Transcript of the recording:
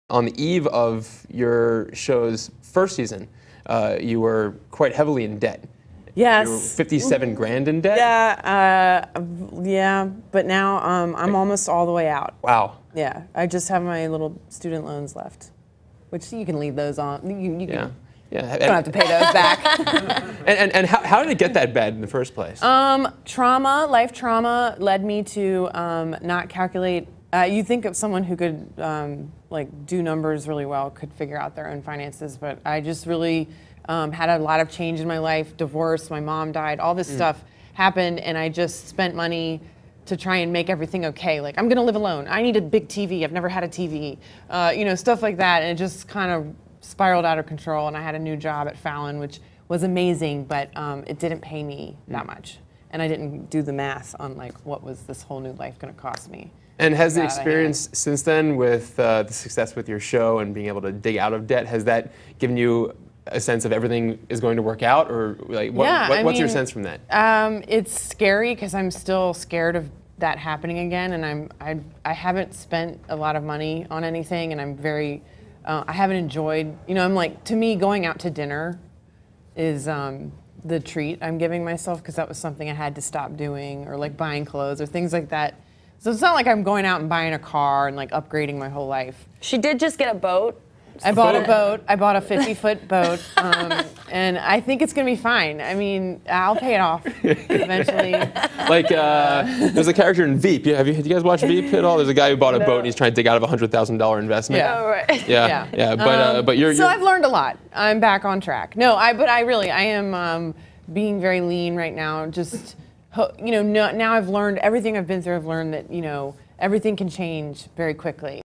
On the eve of your show's first season, you were quite heavily in debt. Yes. You were 57 grand in debt? Yeah, but now I'm almost all the way out. Wow. Yeah, I just have my little student loans left, which you can leave those on. You Yeah. don't have to pay those back. And how did it get that bad in the first place? Life trauma led me to not calculate. You think of someone who could like do numbers really well, could figure out their own finances, but I just really had a lot of change in my life. Divorce, my mom died, all this stuff happened, and I just spent money to try and make everything okay. Like, I'm gonna live alone. I need a big TV. I've never had a TV. You know, stuff like that, and it just kind of spiraled out of control. And I had a new job at Fallon, which was amazing, but it didn't pay me that much, and I didn't do the math on like what was this whole new life gonna cost me. And has the experience since then with the success with your show and being able to dig out of debt, has that given you a sense of everything is going to work out, or like what's your sense from that? It's scary because I'm still scared of that happening again, and I haven't spent a lot of money on anything, and I'm very I haven't enjoyed. You know, I'm like, to me, going out to dinner is the treat I'm giving myself, because that was something I had to stop doing, or like buying clothes or things like that. So it's not like I'm going out and buying a car and like upgrading my whole life. She did just get a boat. I bought a boat. I bought a 50-foot boat, and I think it's gonna be fine. I mean, I'll pay it off eventually. Like, there's a character in Veep. Have you guys watched Veep at all? There's a guy who bought a boat and he's trying to dig out of a $100,000 investment. Yeah. Oh, right. Yeah. But you're. So I've learned a lot. I'm back on track. No, I am being very lean right now. Just, you know, now I've learned everything I've been through. I've learned that, you know, everything can change very quickly.